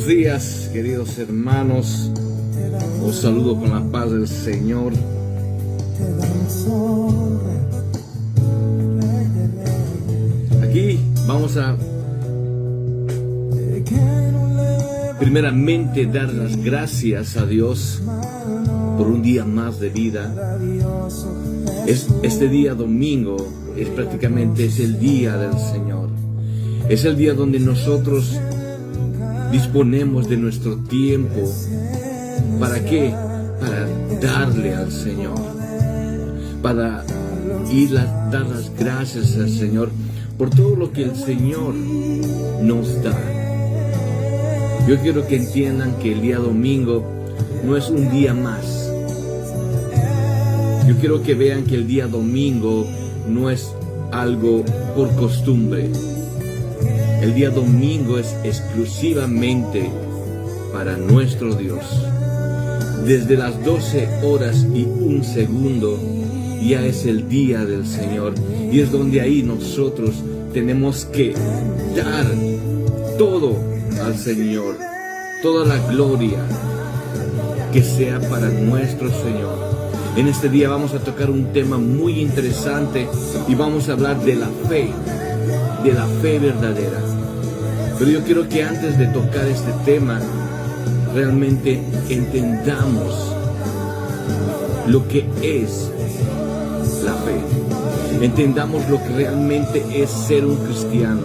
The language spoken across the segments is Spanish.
días, queridos hermanos. Os saludo con la paz del Señor. Aquí vamos a primeramente dar las gracias a Dios por un día más de vida. Este día domingo es el día del Señor. Es el día donde nosotros disponemos de nuestro tiempo. ¿Para qué? Para darle al Señor, para ir a dar las gracias al Señor por todo lo que el Señor nos da. Yo quiero que entiendan que el día domingo no es un día más. Yo quiero que vean que el día domingo no es algo por costumbre. El día domingo es exclusivamente para nuestro Dios. Desde las 12 horas y 1 segundo ya es el día del Señor. Y es donde ahí nosotros tenemos que dar todo al Señor. Toda la gloria que sea para nuestro Señor. En este día vamos a tocar un tema muy interesante y vamos a hablar de la fe verdadera. Pero yo quiero que antes de tocar este tema, realmente entendamos lo que es la fe. Entendamos lo que realmente es ser un cristiano.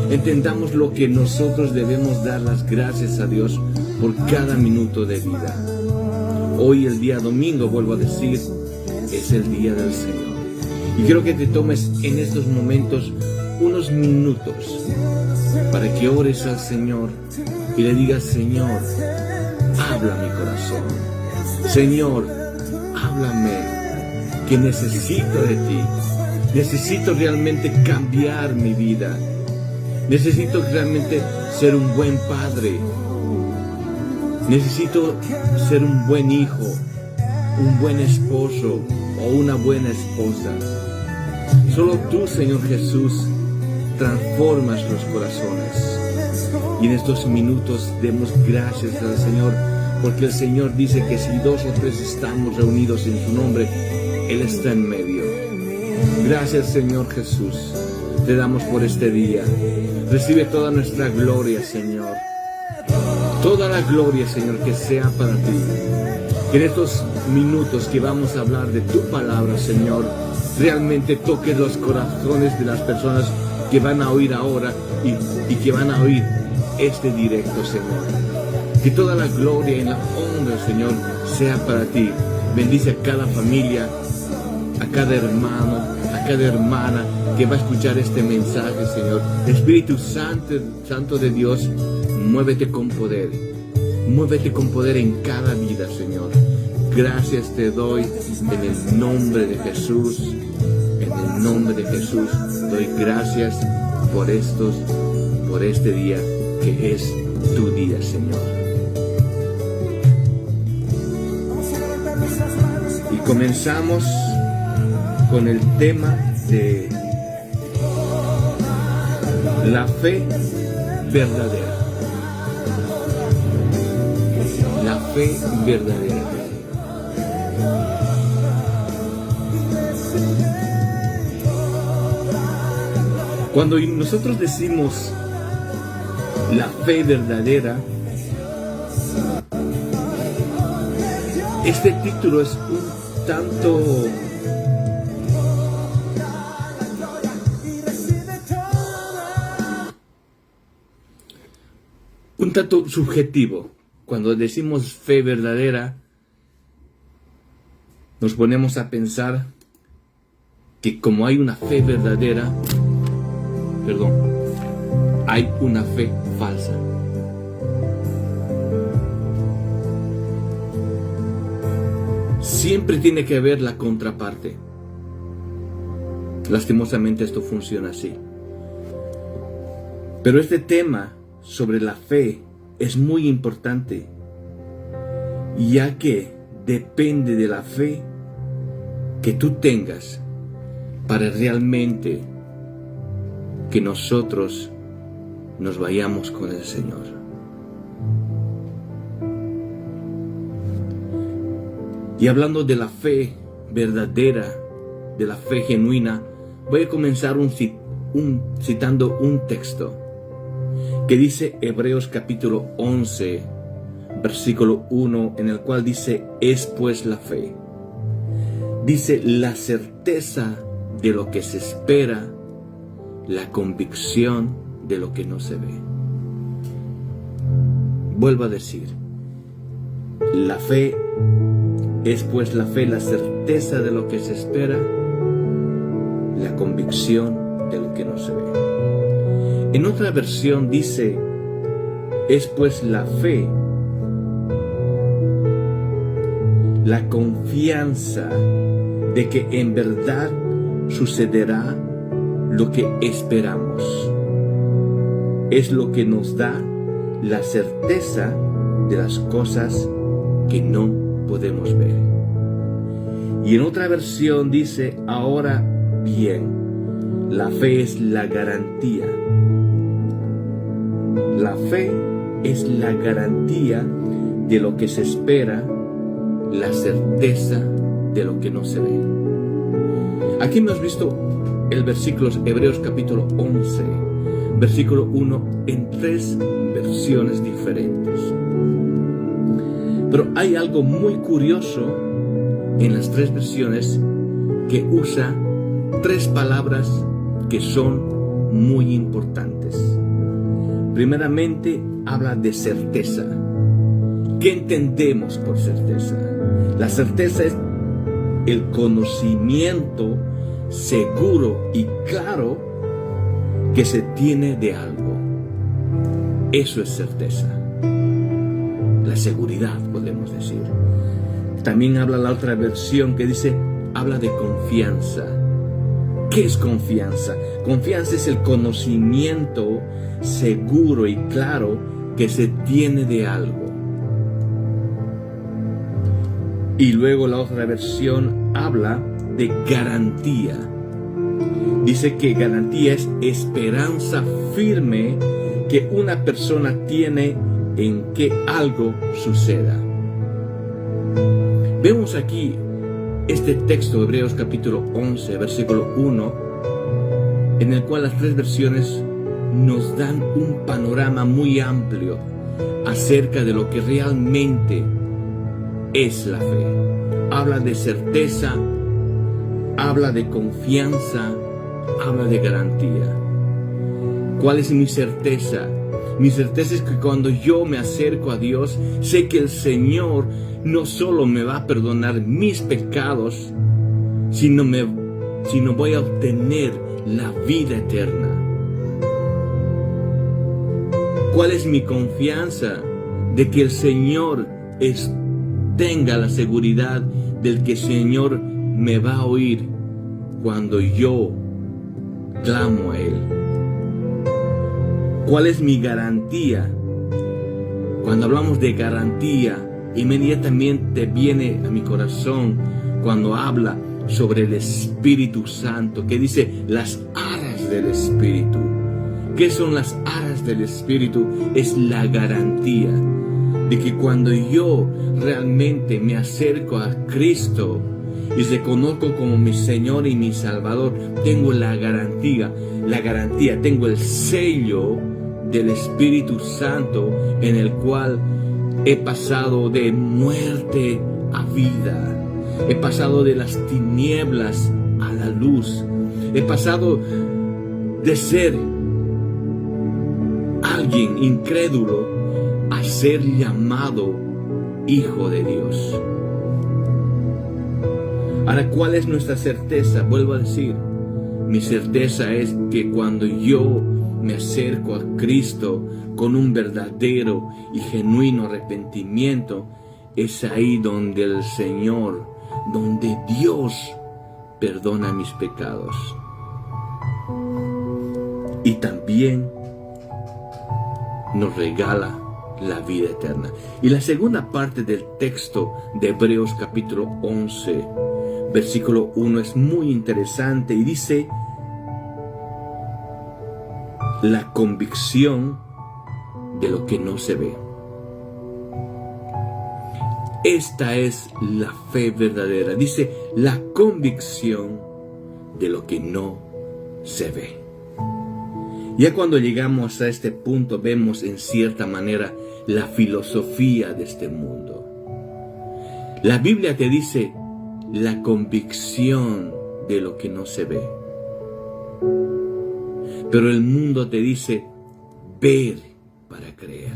Entendamos lo que nosotros debemos dar las gracias a Dios por cada minuto de vida. Hoy, el día domingo, vuelvo a decir, es el día del Señor. Y quiero que te tomes en estos momentos unos minutos para que ores al Señor y le digas: Señor, habla mi corazón. Señor, háblame, que necesito de ti. Necesito realmente cambiar mi vida. Necesito realmente ser un buen padre. Necesito ser un buen hijo, un buen esposo o una buena esposa. Solo tú, Señor Jesús, transformas los corazones. Y en estos minutos demos gracias al Señor, porque el Señor dice que si 2 o 3 estamos reunidos en su nombre, Él está en medio. Gracias, Señor Jesús, te damos por este día. Recibe toda nuestra gloria, Señor. Toda la gloria, Señor, que sea para ti. Que en estos minutos que vamos a hablar de tu palabra, Señor, realmente toques los corazones de las personas que van a oír ahora y que van a oír este directo, Señor. Que toda la gloria y la honra, Señor, sea para ti. Bendice a cada familia, a cada hermano, a cada hermana que va a escuchar este mensaje, Señor. Espíritu Santo de Dios, muévete con poder. Muévete con poder en cada vida, Señor. Gracias te doy en el nombre de Jesús. En el nombre de Jesús doy gracias por este día que es tu día, Señor. Y comenzamos con el tema de la fe verdadera. La fe verdadera. Cuando nosotros decimos la fe verdadera, este título es un tanto subjetivo. Cuando decimos fe verdadera, nos ponemos a pensar que como hay una fe verdadera, hay una fe falsa. Siempre tiene que haber la contraparte. Lastimosamente esto funciona así. Pero este tema sobre la fe es muy importante, ya que depende de la fe que tú tengas para realmente que nosotros nos vayamos con el Señor. Y hablando de la fe verdadera, de la fe genuina, voy a comenzar citando un texto que dice Hebreos capítulo 11, versículo 1, en el cual dice: es pues la fe. Dice: la certeza de lo que se espera, la convicción de lo que no se ve. Vuelvo a decir, la fe es pues la fe, la certeza de lo que se espera, la convicción de lo que no se ve. En otra versión dice: es pues la fe, la confianza de que en verdad sucederá lo que esperamos. Es lo que nos da la certeza de las cosas que no podemos ver. Y en otra versión dice: ahora bien, la fe es la garantía. La fe es la garantía de lo que se espera, la certeza de lo que no se ve. Aquí hemos visto el versículo Hebreos capítulo 11, versículo 1, en 3 versiones diferentes. Pero hay algo muy curioso en las 3 versiones, que usa 3 palabras que son muy importantes. Primeramente, habla de certeza. ¿Qué entendemos por certeza? La certeza es el conocimiento seguro y claro que se tiene de algo. Eso es certeza. La seguridad, podemos decir. También habla la otra versión que dice, habla de confianza. ¿Qué es confianza? Confianza es el conocimiento seguro y claro que se tiene de algo. Y luego la otra versión habla de garantía. Dice que garantía es esperanza firme que una persona tiene en que algo suceda. Vemos aquí este texto de Hebreos capítulo 11, versículo 1, en el cual las 3 versiones nos dan un panorama muy amplio acerca de lo que realmente es la fe. Habla de certeza, habla de confianza, habla de garantía. ¿Cuál es mi certeza? Mi certeza es que cuando yo me acerco a Dios, sé que el Señor no solo me va a perdonar mis pecados, sino voy a obtener la vida eterna. ¿Cuál es mi confianza? De que el Señor tenga la seguridad del que el Señor me va a oír cuando yo clamo a Él. ¿Cuál es mi garantía? Cuando hablamos de garantía, inmediatamente viene a mi corazón cuando habla sobre el Espíritu Santo, que dice las aras del Espíritu. ¿Qué son las aras del Espíritu? Es la garantía de que cuando yo realmente me acerco a Cristo y reconozco como mi Señor y mi Salvador, tengo la garantía, tengo el sello del Espíritu Santo, en el cual he pasado de muerte a vida, he pasado de las tinieblas a la luz, he pasado de ser alguien incrédulo a ser llamado hijo de Dios. Ahora, ¿cuál es nuestra certeza? Vuelvo a decir, mi certeza es que cuando yo me acerco a Cristo con un verdadero y genuino arrepentimiento, es ahí donde el Señor, donde Dios perdona mis pecados. Y también nos regala la vida eterna. Y la segunda parte del texto de Hebreos capítulo 11, versículo 1 es muy interesante y dice: la convicción de lo que no se ve. Esta es la fe verdadera. Dice, la convicción de lo que no se ve. Ya cuando llegamos a este punto, vemos en cierta manera la filosofía de este mundo. La Biblia te dice la convicción de lo que no se ve. Pero el mundo te dice ver para creer.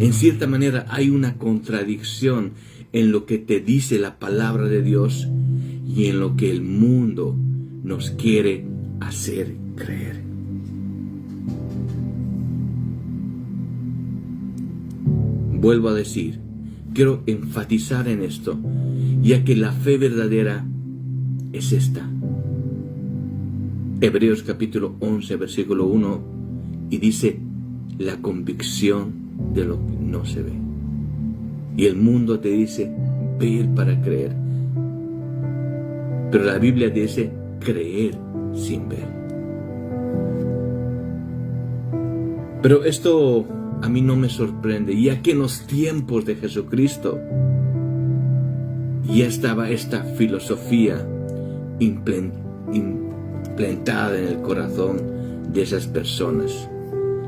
En cierta manera hay una contradicción en lo que te dice la palabra de Dios y en lo que el mundo nos quiere hacer creer. Vuelvo a decir, quiero enfatizar en esto, ya que la fe verdadera es esta. Hebreos capítulo 11, versículo 1, y dice, la convicción de lo que no se ve. Y el mundo te dice, ver para creer. Pero la Biblia dice, creer sin ver. Pero esto a mí no me sorprende, ya que en los tiempos de Jesucristo ya estaba esta filosofía implantada en el corazón de esas personas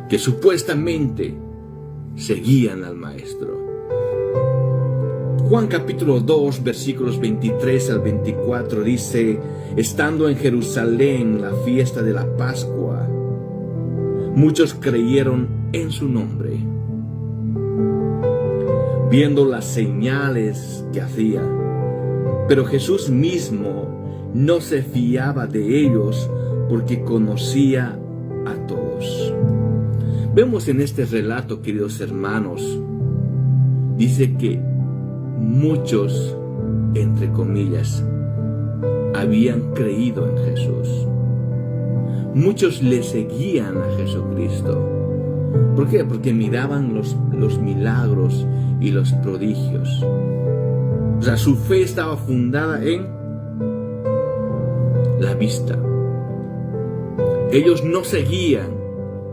que supuestamente seguían al Maestro. Juan capítulo 2, versículos 23 al 24 dice, estando en Jerusalén la fiesta de la Pascua, muchos creyeron en su nombre, viendo las señales que hacía. Pero Jesús mismo no se fiaba de ellos porque conocía a todos. Vemos en este relato, queridos hermanos, dice que muchos, entre comillas, habían creído en Jesús. Muchos le seguían a Jesucristo. ¿Por qué? Porque miraban los milagros y los prodigios. O sea, su fe estaba fundada en la vista. Ellos no seguían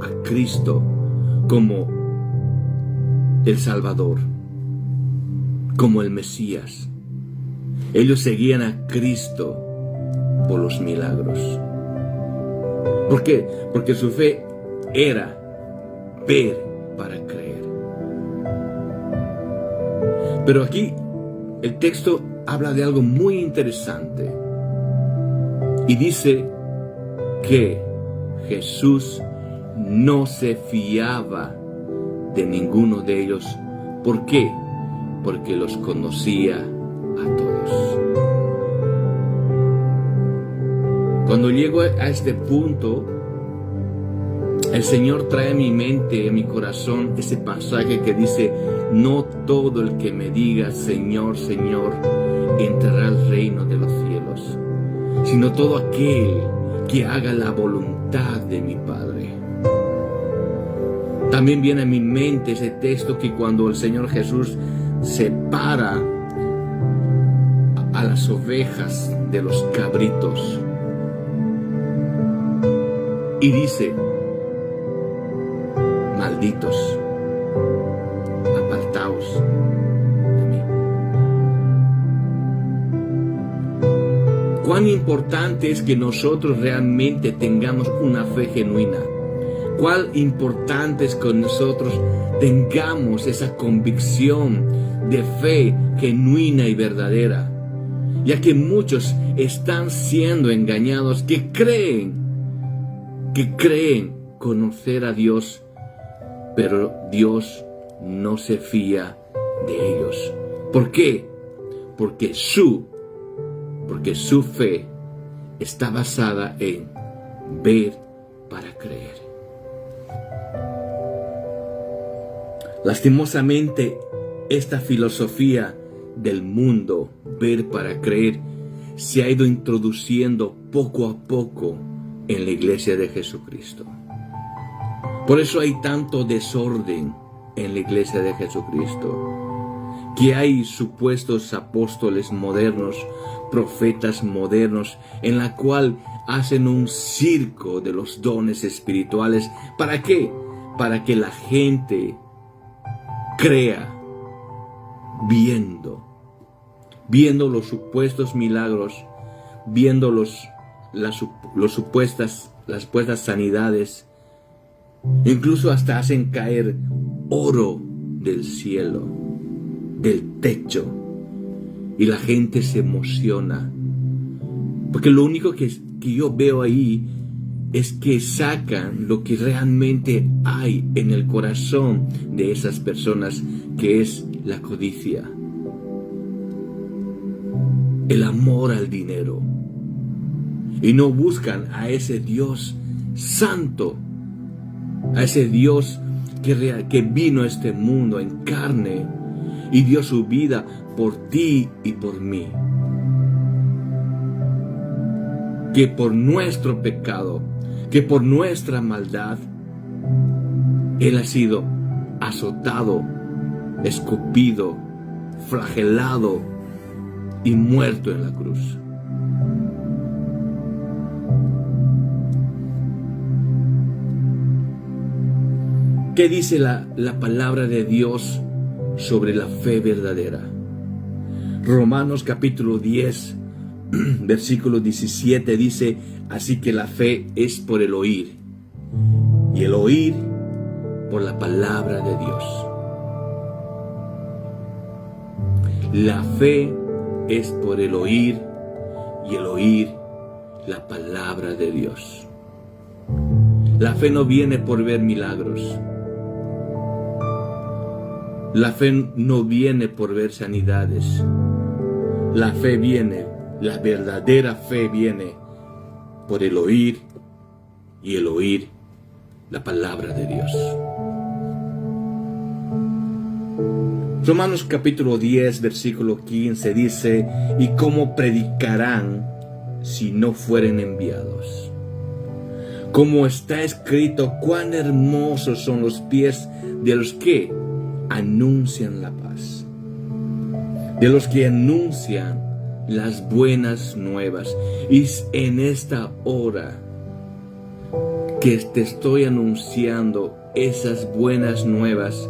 a Cristo como el Salvador, como el Mesías. Ellos seguían a Cristo por los milagros. ¿Por qué? Porque su fe era ver para creer. Pero aquí el texto habla de algo muy interesante y dice que Jesús no se fiaba de ninguno de ellos. ¿Por qué? Porque los conocía a todos. Cuando llego a este punto, el Señor trae a mi mente, a mi corazón, ese pasaje que dice, no todo el que me diga Señor, Señor, entrará al reino de los cielos, sino todo aquel que haga la voluntad de mi Padre. También viene a mi mente ese texto que cuando el Señor Jesús separa a las ovejas de los cabritos y dice, malditos, apartaos de mí. Cuán importante es que nosotros realmente tengamos una fe genuina. Cuán importante es que nosotros tengamos esa convicción de fe genuina y verdadera, ya que muchos están siendo engañados, que creen conocer a Dios, pero Dios no se fía de ellos. ¿Por qué? Porque su fe está basada en ver para creer. Lastimosamente, esta filosofía del mundo, ver para creer, se ha ido introduciendo poco a poco en la iglesia de Jesucristo. Por eso hay tanto desorden en la iglesia de Jesucristo, que hay supuestos apóstoles modernos, profetas modernos, en la cual hacen un circo de los dones espirituales. ¿Para qué? Para que la gente crea viendo los supuestos milagros, viendo las supuestas sanidades, incluso hasta hacen caer oro del cielo, del techo, y la gente se emociona, porque lo único que yo veo ahí es que sacan lo que realmente hay en el corazón de esas personas, que es la codicia, el amor al dinero, y no buscan a ese Dios santo, a ese Dios que vino a este mundo en carne y dio su vida por ti y por mí, que por nuestro pecado, que por nuestra maldad, Él ha sido azotado, escupido, flagelado y muerto en la cruz. ¿Qué dice la palabra de Dios sobre la fe verdadera? Romanos capítulo 10, versículo 17 dice: así que la fe es por el oír, y el oír por la palabra de Dios. La fe es por el oír, y el oír la palabra de Dios. La fe no viene por ver milagros. La fe no viene por ver sanidades. La verdadera fe viene por el oír, y el oír la palabra de Dios. Romanos capítulo 10, versículo 15 dice: ¿y cómo predicarán si no fueren enviados? Como está escrito, cuán hermosos son los pies de los que anuncian la paz, de los que anuncian las buenas nuevas. Y en esta hora que te estoy anunciando esas buenas nuevas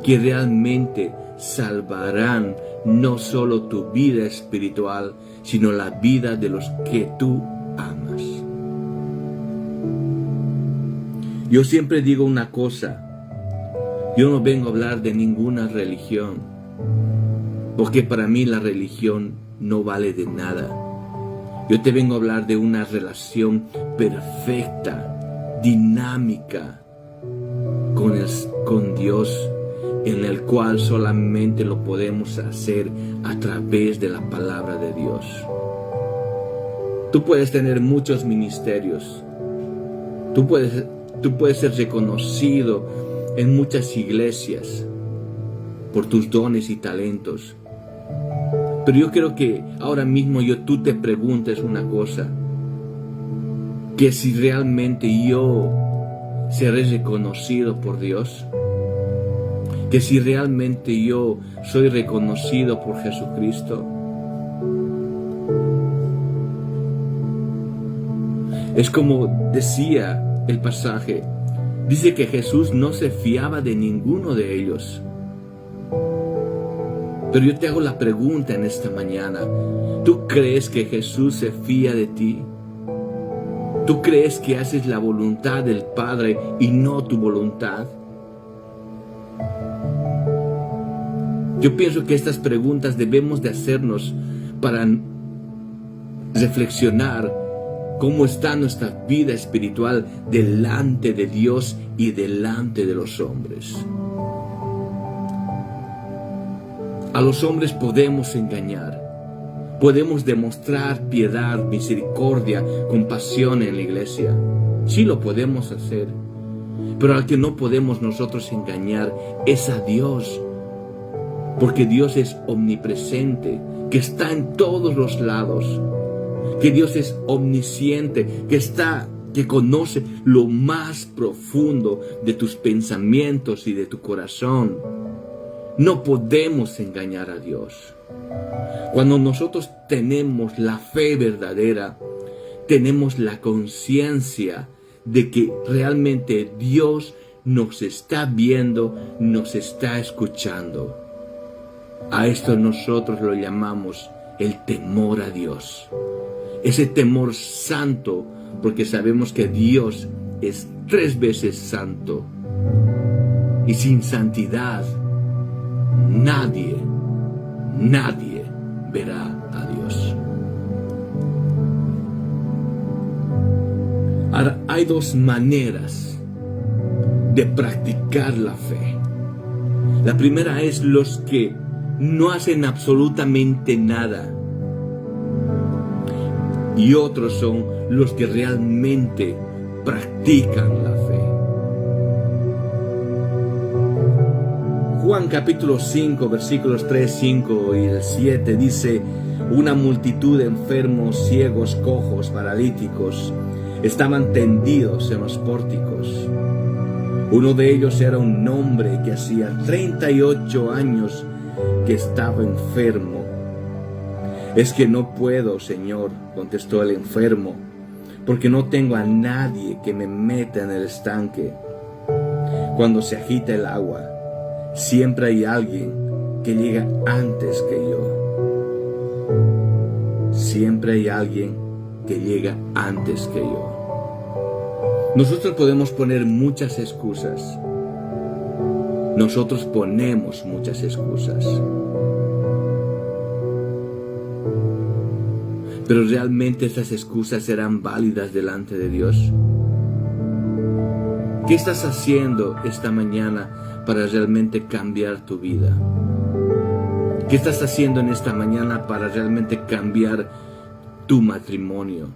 que realmente salvarán no solo tu vida espiritual, sino la vida de los que tú amas. Yo siempre digo una cosa: yo no vengo a hablar de ninguna religión, porque para mí la religión no vale de nada. Yo te vengo a hablar de una relación perfecta, dinámica con Dios, en el cual solamente lo podemos hacer a través de la palabra de Dios. Tú puedes tener muchos ministerios, tú puedes ser reconocido en muchas iglesias por tus dones y talentos, pero yo quiero que ahora mismo tú te preguntes una cosa: que si realmente yo seré reconocido por Dios, que si realmente yo soy reconocido por Jesucristo. Es como decía el pasaje, dice que Jesús no se fiaba de ninguno de ellos. Pero yo te hago la pregunta en esta mañana: ¿tú crees que Jesús se fía de ti? ¿Tú crees que haces la voluntad del Padre y no tu voluntad? Yo pienso que estas preguntas debemos de hacernos para reflexionar cómo está nuestra vida espiritual delante de Dios y delante de los hombres. A los hombres podemos engañar, podemos demostrar piedad, misericordia, compasión en la iglesia. Sí lo podemos hacer, pero al que no podemos nosotros engañar es a Dios, porque Dios es omnipresente, que está en todos los lados, que Dios es omnisciente, que conoce lo más profundo de tus pensamientos y de tu corazón. No podemos engañar a Dios. Cuando nosotros tenemos la fe verdadera, tenemos la conciencia de que realmente Dios nos está viendo, nos está escuchando. A esto nosotros lo llamamos el temor a Dios. Ese temor santo, porque sabemos que Dios es 3 veces santo. Y sin santidad, nadie verá a Dios. Ahora, hay 2 maneras de practicar la fe. La primera es los que no hacen absolutamente nada. Y otros son los que realmente practican la fe. Juan capítulo 5, versículos 3, 5 y el 7 dice: una multitud de enfermos, ciegos, cojos, paralíticos estaban tendidos en los pórticos. Uno de ellos era un hombre que hacía 38 años que estaba enfermo. Es que no puedo, Señor, contestó el enfermo, porque no tengo a nadie que me meta en el estanque. Cuando se agita el agua, siempre hay alguien que llega antes que yo. Siempre hay alguien que llega antes que yo. Nosotros podemos poner muchas excusas. Nosotros ponemos muchas excusas. Pero realmente estas excusas serán válidas delante de Dios. ¿Qué estás haciendo esta mañana para realmente cambiar tu vida? ¿Qué estás haciendo en esta mañana para realmente cambiar tu matrimonio?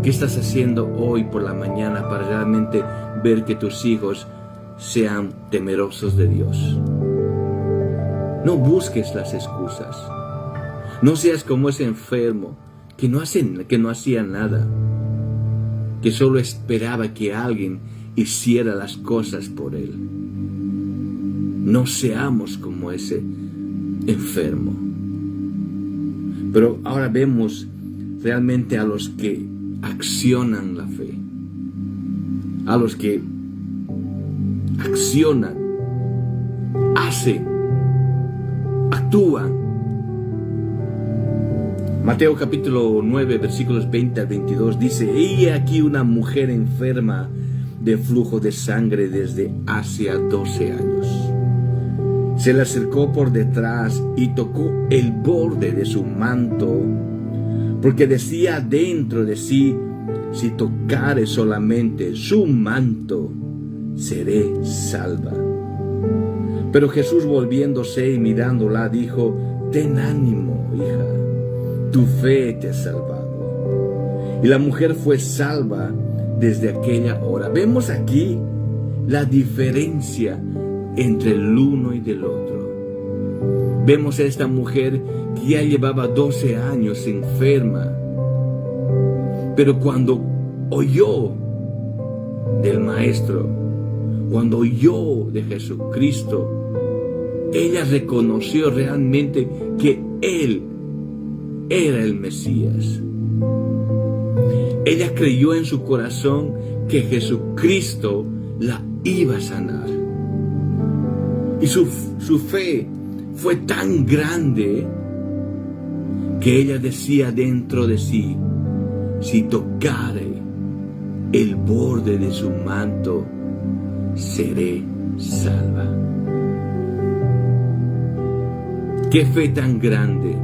¿Qué estás haciendo hoy por la mañana para realmente ver que tus hijos sean temerosos de Dios? No busques las excusas. No seas como ese enfermo que no hacía nada, que solo esperaba que alguien hiciera las cosas por él. No seamos como ese enfermo. Pero ahora vemos realmente a los que accionan la fe, a los que accionan, hacen, actúan. Mateo capítulo 9 versículos 20 al 22 dice: he aquí una mujer enferma de flujo de sangre desde hacía 12 años. Se le acercó por detrás y tocó el borde de su manto, porque decía dentro de sí: si tocare solamente su manto, seré salva. Pero Jesús, volviéndose y mirándola, dijo: ten ánimo, hija, tu fe te ha salvado. Y la mujer fue salva desde aquella hora. Vemos aquí la diferencia entre el uno y del otro. Vemos a esta mujer que ya llevaba 12 años enferma, pero cuando oyó del Maestro, cuando oyó de Jesucristo, ella reconoció realmente que Él era el Mesías. Ella creyó en su corazón que Jesucristo la iba a sanar. Y su fe fue tan grande que ella decía dentro de sí: si tocare el borde de su manto, seré salva. ¡Qué fe tan grande!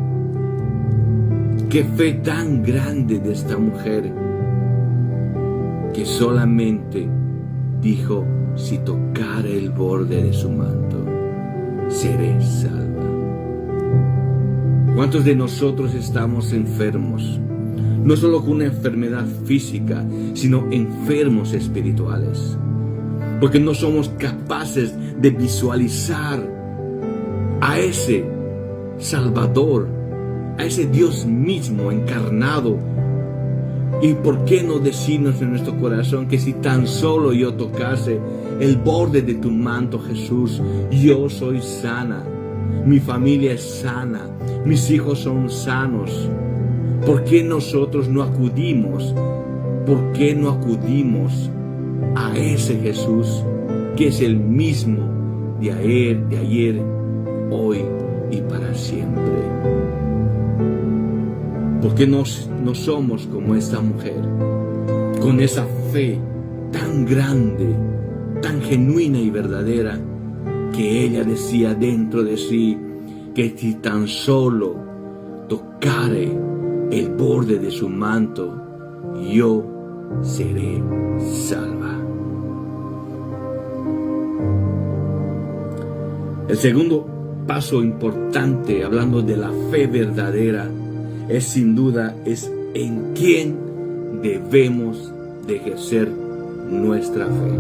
¡Qué fe tan grande de esta mujer! Que solamente dijo: si tocare el borde de su manto, seré salva. ¿Cuántos de nosotros estamos enfermos? No solo con una enfermedad física, sino enfermos espirituales. Porque no somos capaces de visualizar a ese Salvador, a ese Dios mismo encarnado. ¿Y por qué no decirnos en nuestro corazón que si tan solo yo tocase el borde de tu manto, Jesús, yo soy sana, mi familia es sana, mis hijos son sanos? ¿Por qué nosotros no acudimos? ¿Por qué no acudimos a ese Jesús que es el mismo de ayer, hoy y para siempre. Porque no somos como esta mujer, con esa fe tan grande, tan genuina y verdadera, que ella decía dentro de sí que si tan solo tocare el borde de su manto, yo seré salva. El segundo paso importante, hablando de la fe verdadera, es sin duda en quién debemos de ejercer nuestra fe.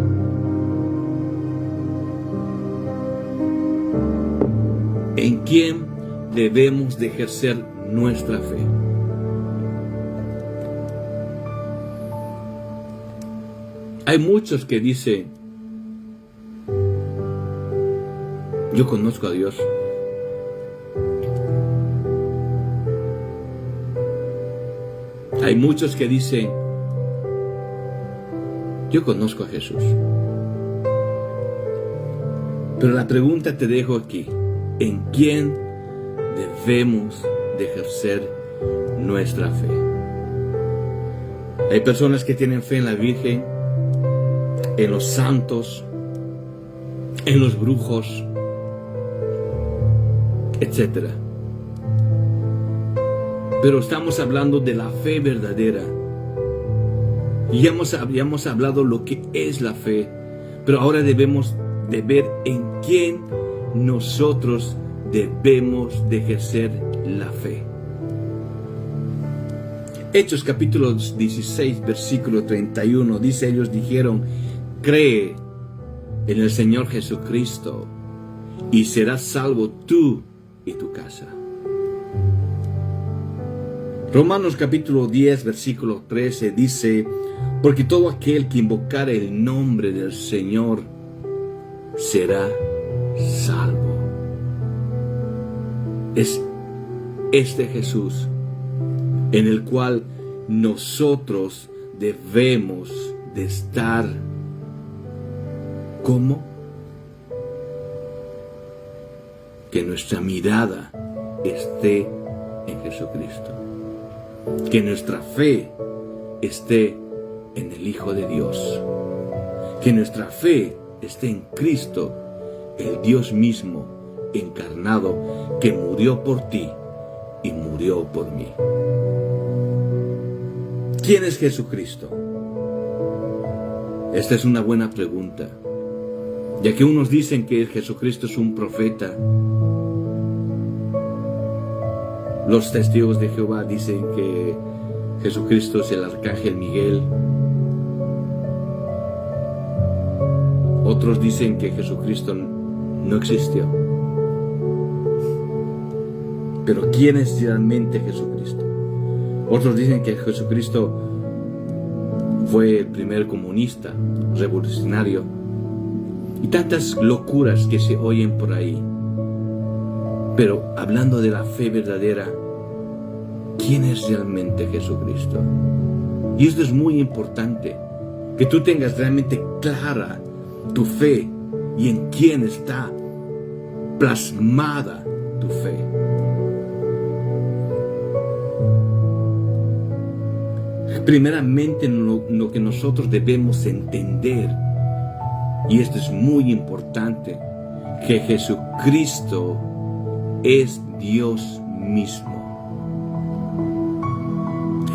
¿En quién debemos de ejercer nuestra fe? Hay muchos que dicen, yo conozco a Dios. Hay muchos que dicen, yo conozco a Jesús. Pero la pregunta te dejo aquí, ¿en quién debemos de ejercer nuestra fe? Hay personas que tienen fe en la Virgen, en los santos, en los brujos, etc. Pero estamos hablando de la fe verdadera. Y ya hemos hablado lo que es la fe, pero ahora debemos de ver en quién nosotros debemos de ejercer la fe. Hechos capítulo 16, versículo 31, dice, ellos dijeron, cree en el Señor Jesucristo y serás salvo tú y tu casa. Romanos capítulo 10, versículo 13 dice, porque todo aquel que invocare el nombre del Señor será salvo. Es este Jesús en el cual nosotros debemos de estar. ¿Cómo? Que nuestra mirada esté en Jesucristo. Que nuestra fe esté en el Hijo de Dios. Que nuestra fe esté en Cristo, el Dios mismo encarnado, que murió por ti y murió por mí. ¿Quién es Jesucristo? Esta es una buena pregunta, ya que unos dicen que Jesucristo es un profeta. Los testigos de Jehová dicen que Jesucristo es el arcángel Miguel. Otros dicen que Jesucristo no existió. Pero ¿quién es realmente Jesucristo? Otros dicen que Jesucristo fue el primer comunista, revolucionario, y tantas locuras que se oyen por ahí. Pero hablando de la fe verdadera, ¿quién es realmente Jesucristo? Y esto es muy importante, que tú tengas realmente clara tu fe y en quién está plasmada tu fe. Primeramente, lo que nosotros debemos entender, y esto es muy importante, que Jesucristo es Dios mismo.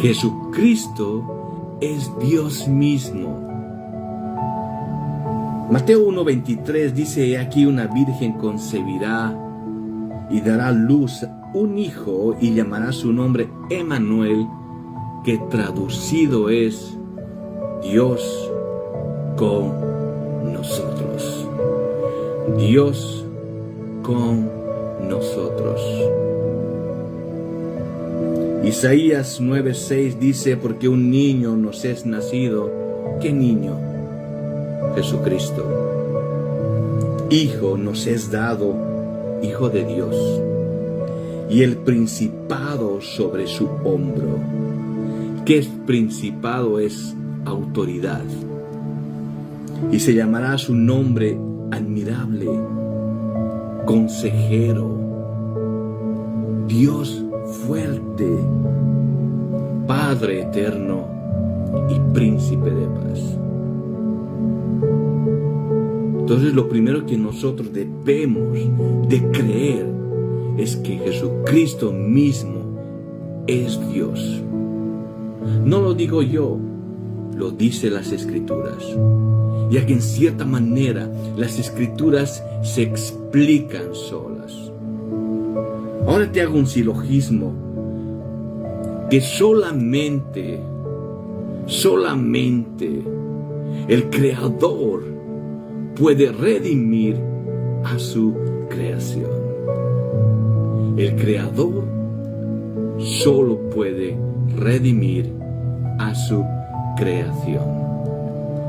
Jesucristo es Dios mismo. Mateo 1:23 dice, he aquí una virgen concebirá y dará a luz un hijo y llamará su nombre Emmanuel, que traducido es Dios con nosotros. Dios con nosotros. Isaías 9:6 dice, porque un niño nos es nacido. ¿Qué niño? Jesucristo. Hijo nos es dado, Hijo de Dios, y el principado sobre su hombro. ¿Qué es principado? Es autoridad. Y se llamará su nombre admirable, consejero, Dios fuerte, Padre eterno y príncipe de paz. Entonces lo primero que nosotros debemos de creer es que Jesucristo mismo es Dios. No lo digo yo, lo dicen las Escrituras. Ya que en cierta manera las Escrituras se explican solas. Ahora te hago un silogismo que solamente el Creador puede redimir a su creación. El Creador solo puede redimir a su creación.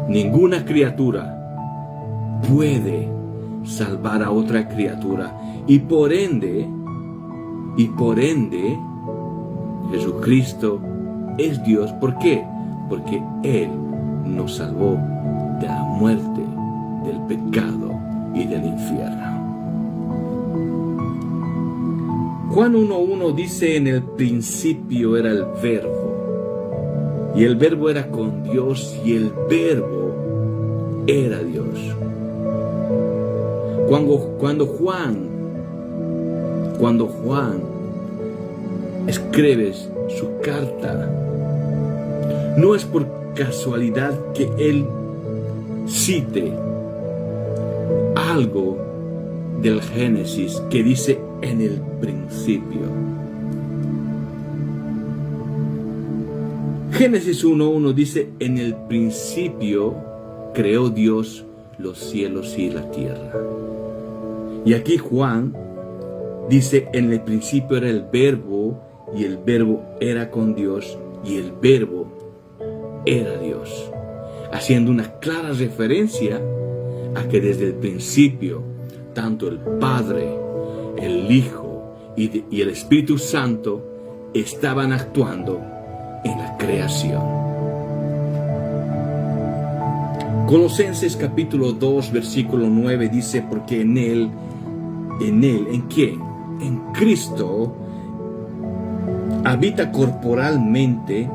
Ninguna criatura puede salvar a otra criatura y por ende, Jesucristo es Dios. ¿Por qué? Porque Él nos salvó de la muerte, del pecado y del infierno. Juan 1:1 dice: en el principio era el Verbo, y el Verbo era con Dios, y el Verbo era Dios. Cuando Juan escribe su carta, no es por casualidad que él cite algo del Génesis que dice en el principio. Génesis 1:1 dice: en el principio creó Dios los cielos y la tierra. Y aquí Juan dice: en el principio era el Verbo, y el Verbo era con Dios, y el Verbo era Dios. Haciendo una clara referencia a que desde el principio, tanto el Padre, el Hijo y el Espíritu Santo estaban actuando en la creación. Colosenses capítulo 2, versículo 9 dice: porque en Él, ¿en quién? En Cristo habita corporalmente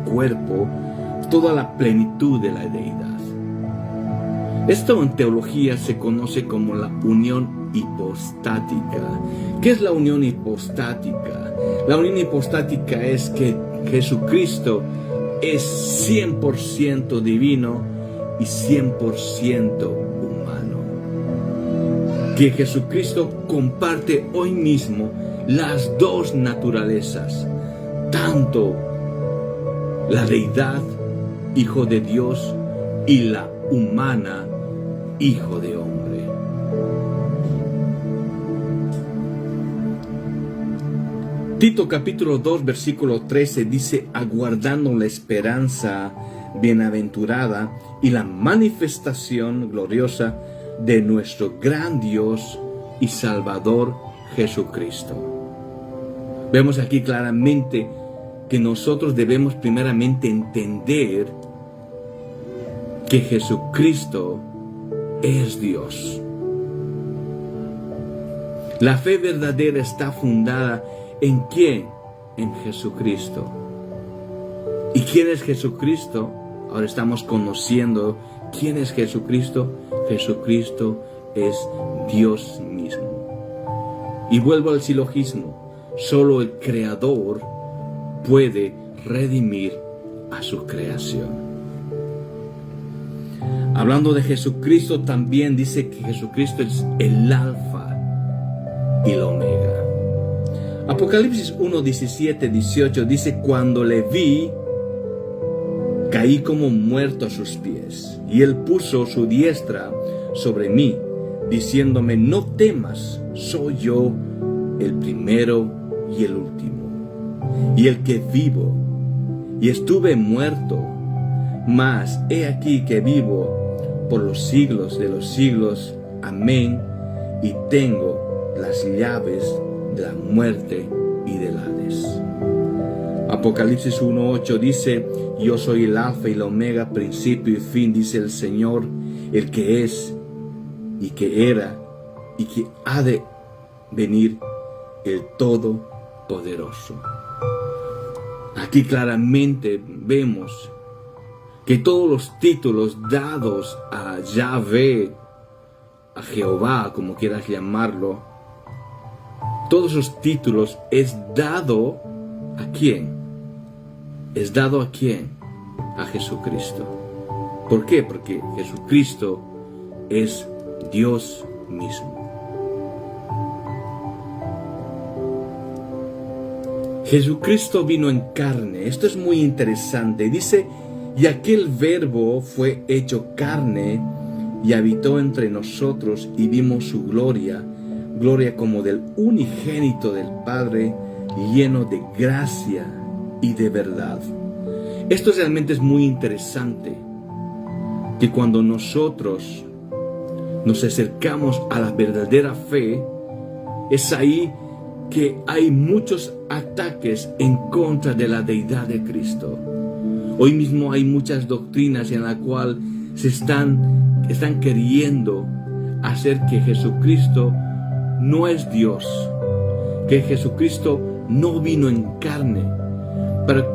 cuerpo, toda la plenitud de la deidad. Esto en teología se conoce como la unión hipostática. ¿Qué es la unión hipostática? La unión hipostática es que Jesucristo es 100% divino y 100% humano. Que Jesucristo comparte hoy mismo las dos naturalezas, tanto la deidad, Hijo de Dios, y la humana, Hijo de hombre. Tito capítulo 2 versículo 13 dice: aguardando la esperanza bienaventurada y la manifestación gloriosa de nuestro gran Dios y Salvador Jesucristo. Vemos aquí claramente que nosotros debemos primeramente entender que Jesucristo es Dios. La fe verdadera está fundada ¿en quién? En Jesucristo. ¿Y quién es Jesucristo? Ahora estamos conociendo quién es Jesucristo. Jesucristo es Dios mismo. Y vuelvo al silogismo. Solo el Creador puede redimir a su creación. Hablando de Jesucristo, también dice que Jesucristo es el Alfa y el Omega. Apocalipsis 1, 17, 18 dice: cuando le vi, caí como muerto a sus pies, y él puso su diestra sobre mí, diciéndome: no temas, soy yo el primero y el último, y el que vivo, y estuve muerto, mas he aquí que vivo por los siglos de los siglos. Amén. Y tengo las llaves de la muerte y del Hades. Apocalipsis 1:8 dice: yo soy el alfa y la omega, principio y fin, dice el Señor, el que es y que era y que ha de venir, el Todopoderoso. Aquí claramente vemos que todos los títulos dados a Yahvé, a Jehová, como quieras llamarlo, todos esos títulos es dado ¿a quién? ¿Es dado a quién? A Jesucristo. ¿Por qué? Porque Jesucristo es Dios mismo. Jesucristo vino en carne. Esto es muy interesante. Dice: y aquel verbo fue hecho carne y habitó entre nosotros y vimos su gloria, gloria como del unigénito del Padre, lleno de gracia y de verdad. Esto realmente es muy interesante, que cuando nosotros nos acercamos a la verdadera fe, es ahí que hay muchos ataques en contra de la deidad de Cristo. Hoy mismo hay muchas doctrinas en las cuales están queriendo hacer que Jesucristo no es Dios, que Jesucristo no vino en carne,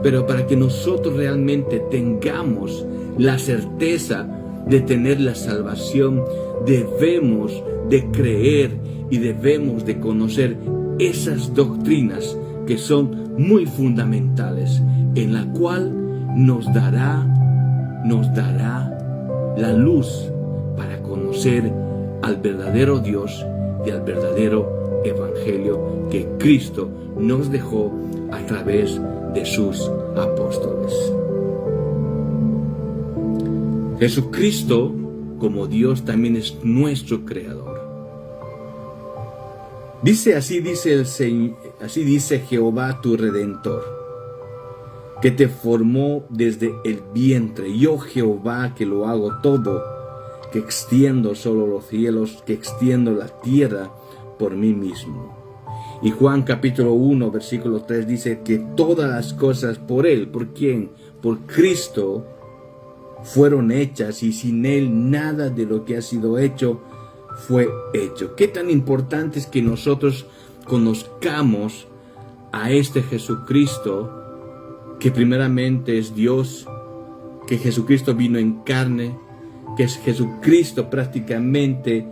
pero para que nosotros realmente tengamos la certeza de tener la salvación, debemos de creer y debemos de conocer esas doctrinas que son muy fundamentales, en la cual nos dará la luz para conocer al verdadero Dios y al verdadero Evangelio que Cristo nos dejó a través de sus apóstoles. Jesucristo, como Dios, también es nuestro Creador. Así dice Jehová tu Redentor, que te formó desde el vientre. Yo, Jehová, que lo hago todo, que extiendo solo los cielos, que extiendo la tierra por mí mismo. Y Juan capítulo 1, versículo 3 dice que todas las cosas por Él, ¿por quién? Por Cristo, fueron hechas, y sin Él nada de lo que ha sido hecho fue hecho. Qué tan importante es que nosotros conozcamos a este Jesucristo, que primeramente es Dios, que Jesucristo vino en carne, que Jesucristo prácticamente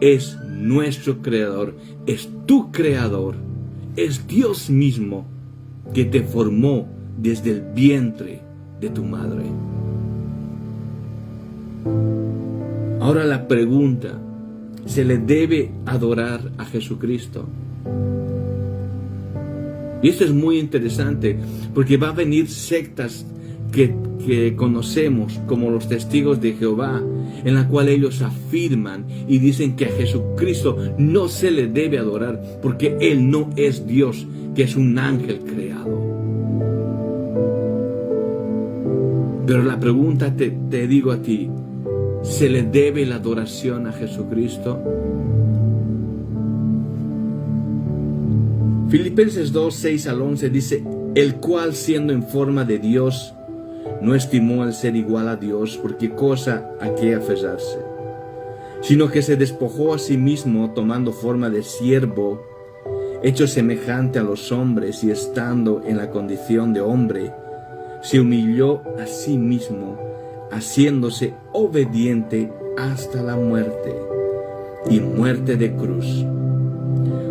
es nuestro Creador, es tu Creador, es Dios mismo que te formó desde el vientre de tu madre. Ahora la pregunta: ¿se le debe adorar a Jesucristo? Y esto es muy interesante, porque va a venir sectas que conocemos como los testigos de Jehová, en la cual ellos afirman y dicen que a Jesucristo no se le debe adorar porque Él no es Dios, que es un ángel creado. Pero la pregunta te digo a ti: ¿se le debe la adoración a Jesucristo? Filipenses 2, 6 al 11 dice: el cual, siendo en forma de Dios, no estimó el ser igual a Dios porque cosa a que aferrarse, sino que se despojó a sí mismo, tomando forma de siervo, hecho semejante a los hombres, y estando en la condición de hombre, se humilló a sí mismo, haciéndose obediente hasta la muerte, y muerte de cruz.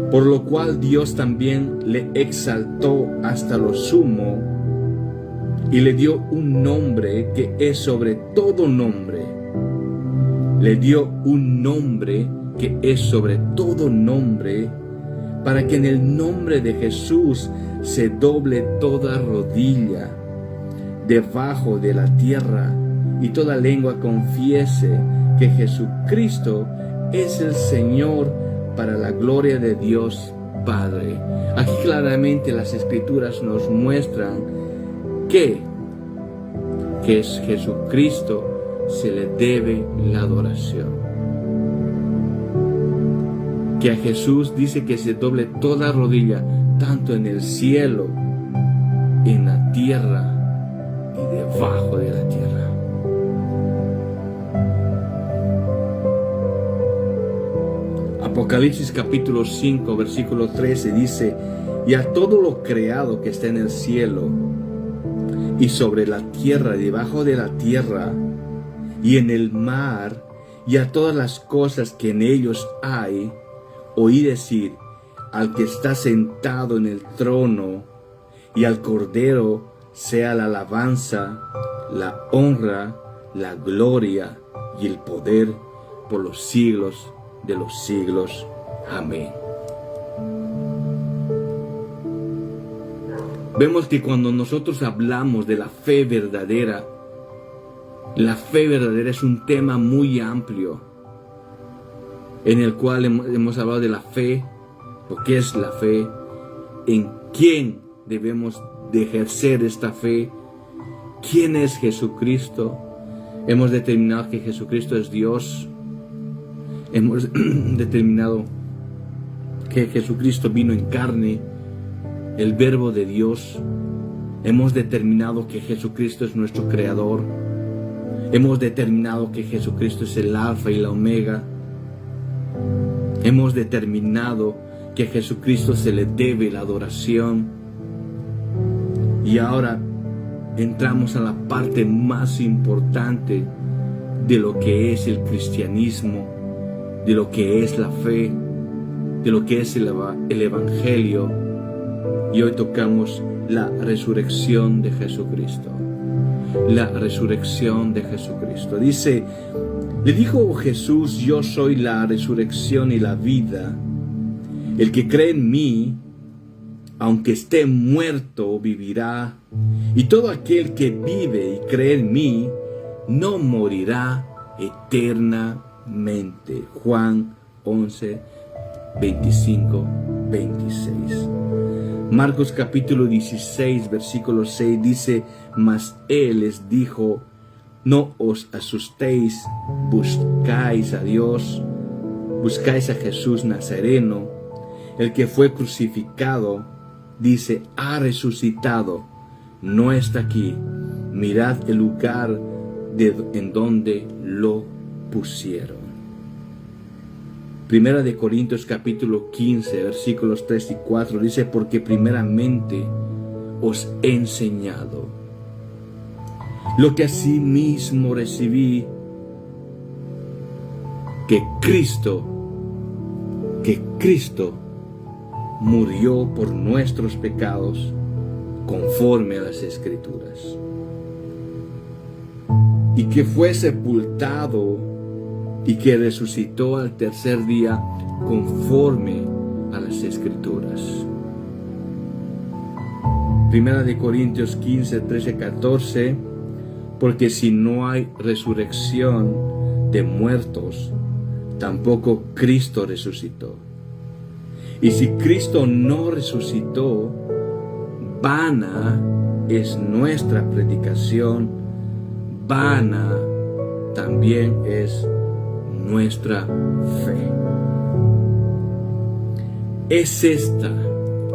Por lo cual Dios también le exaltó hasta lo sumo, y le dio un nombre que es sobre todo nombre. Le dio un nombre que es sobre todo nombre, para que en el nombre de Jesús se doble toda rodilla debajo de la tierra, y toda lengua confiese que Jesucristo es el Señor, para la gloria de Dios Padre. Aquí claramente las Escrituras nos muestran que es Jesucristo se le debe la adoración. Que a Jesús dice que se doble toda rodilla, tanto en el cielo en la tierra y debajo de la tierra. Apocalipsis capítulo 5, versículo 13 dice: y a todo lo creado que está en el cielo y sobre la tierra y debajo de la tierra y en el mar y a todas las cosas que en ellos hay, oí decir al que está sentado en el trono y al Cordero sea la alabanza, la honra, la gloria y el poder por los siglos de los siglos. Amén. Vemos que cuando nosotros hablamos de la fe verdadera es un tema muy amplio, en el cual hemos hablado de la fe, lo que es la fe, en quién debemos de ejercer esta fe, quién es Jesucristo. Hemos determinado que Jesucristo es Dios. Hemos determinado que Jesucristo vino en carne, el Verbo de Dios. Hemos determinado que Jesucristo es nuestro Creador. Hemos determinado que Jesucristo es el Alfa y la Omega. Hemos determinado que a Jesucristo se le debe la adoración. Y ahora entramos a la parte más importante de lo que es el cristianismo, de lo que es la fe, de lo que es el Evangelio. Y hoy tocamos la resurrección de Jesucristo. La resurrección de Jesucristo. Dice, le dijo Jesús: yo soy la resurrección y la vida. El que cree en mí, aunque esté muerto, vivirá. Y todo aquel que vive y cree en mí, no morirá eternamente. Juan 11, 25, 26. Marcos capítulo 16, versículo 6 dice: mas él les dijo: no os asustéis, buscáis a Dios, buscáis a Jesús Nazareno, el que fue crucificado. Dice: ha resucitado, no está aquí. Mirad el lugar en donde lo pusieron. Primera de Corintios capítulo 15, versículos 3 y 4 dice: porque primeramente os he enseñado lo que asimismo recibí, que Cristo murió por nuestros pecados conforme a las Escrituras, y que fue sepultado y que resucitó al tercer día conforme a las Escrituras. Primera de Corintios 15, 13, 14, porque si no hay resurrección de muertos, tampoco Cristo resucitó. Y si Cristo no resucitó, vana es nuestra predicación, vana también es nuestra fe. Es esta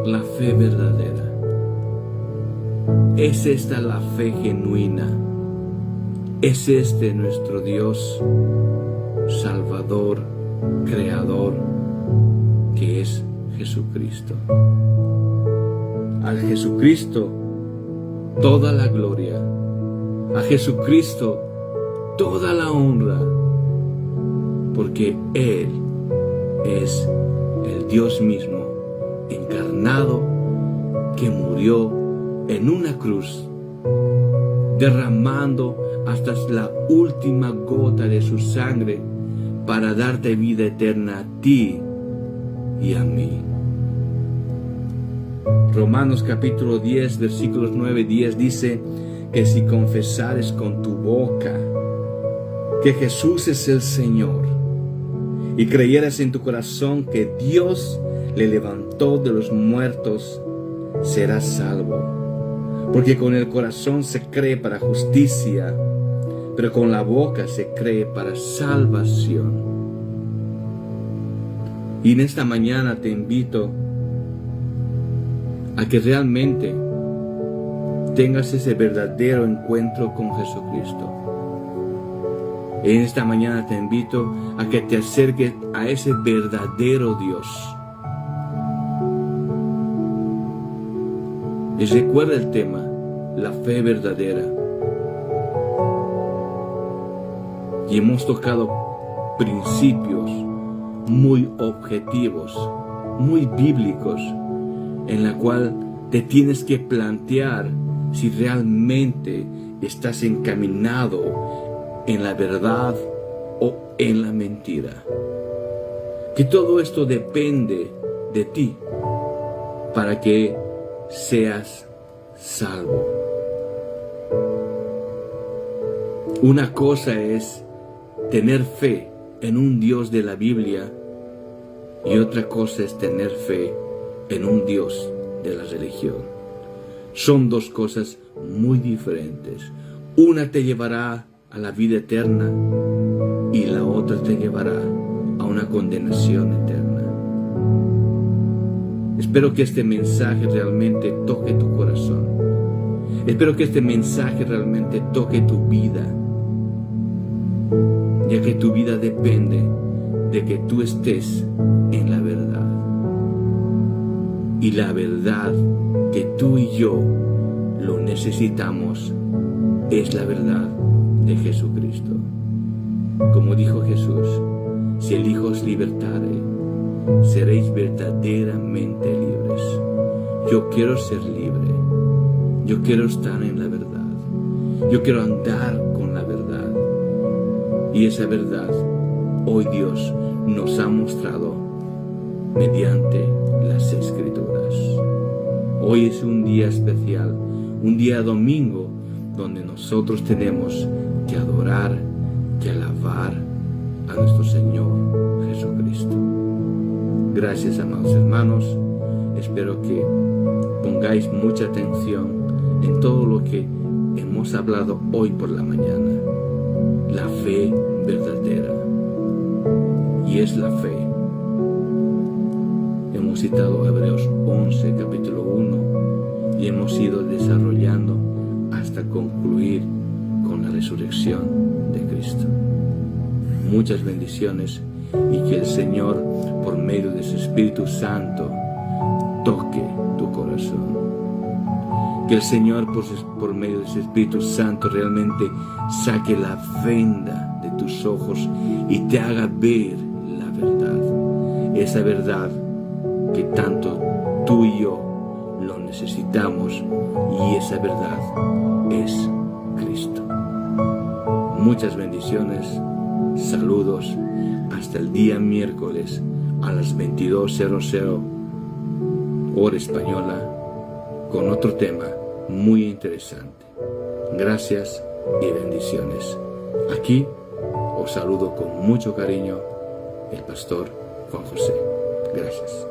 la fe verdadera. Es esta la fe genuina. Es este nuestro Dios, Salvador, Creador, que es Jesucristo. A Jesucristo toda la gloria. A Jesucristo toda la honra. Porque Él es el Dios mismo encarnado, que murió en una cruz, derramando hasta la última gota de su sangre para darte vida eterna a ti y a mí. Romanos capítulo 10, versículos 9 y 10 dice que si confesares con tu boca que Jesús es el Señor, y creyeras en tu corazón que Dios le levantó de los muertos, serás salvo. Porque con el corazón se cree para justicia, pero con la boca se cree para salvación. Y en esta mañana te invito a que realmente tengas ese verdadero encuentro con Jesucristo. En esta mañana te invito a que te acerques a ese verdadero Dios. Y recuerda el tema, la fe verdadera. Y hemos tocado principios muy objetivos, muy bíblicos, en la cual te tienes que plantear si realmente estás encaminado en la verdad o en la mentira. Que todo esto depende de ti para que seas salvo. Una cosa es tener fe en un Dios de la Biblia y otra cosa es tener fe en un Dios de la religión. Son dos cosas muy diferentes. Una te llevará a la vida eterna y la otra te llevará a una condenación eterna. Espero que este mensaje realmente toque tu corazón. Espero que este mensaje realmente toque tu vida, ya que tu vida depende de que tú estés en la verdad. Y la verdad que tú y yo lo necesitamos es la verdad de Jesucristo. Como dijo Jesús, si el Hijo os libertare, seréis verdaderamente libres. Yo quiero ser libre. Yo quiero estar en la verdad. Yo quiero andar con la verdad. Y esa verdad hoy Dios nos ha mostrado mediante las Escrituras. Hoy es un día especial, un día domingo, donde nosotros tenemos que adorar, que alabar a nuestro Señor Jesucristo. Gracias, amados hermanos. Espero que pongáis mucha atención en todo lo que hemos hablado hoy por la mañana. La fe verdadera. Y es la fe. Hemos citado Hebreos 11, capítulo 1, y hemos ido desarrollando hasta concluir con la resurrección de Cristo. Muchas bendiciones y que el Señor, por medio de su Espíritu Santo, toque tu corazón. Que el Señor, por medio de su Espíritu Santo, realmente saque la venda de tus ojos y te haga ver la verdad. Esa verdad que tanto tú y yo lo necesitamos, y esa verdad es Cristo. Muchas bendiciones, saludos, hasta el día miércoles a las 22:00 hora española con otro tema muy interesante. Gracias y bendiciones. Aquí os saludo con mucho cariño el pastor Juan José. Gracias.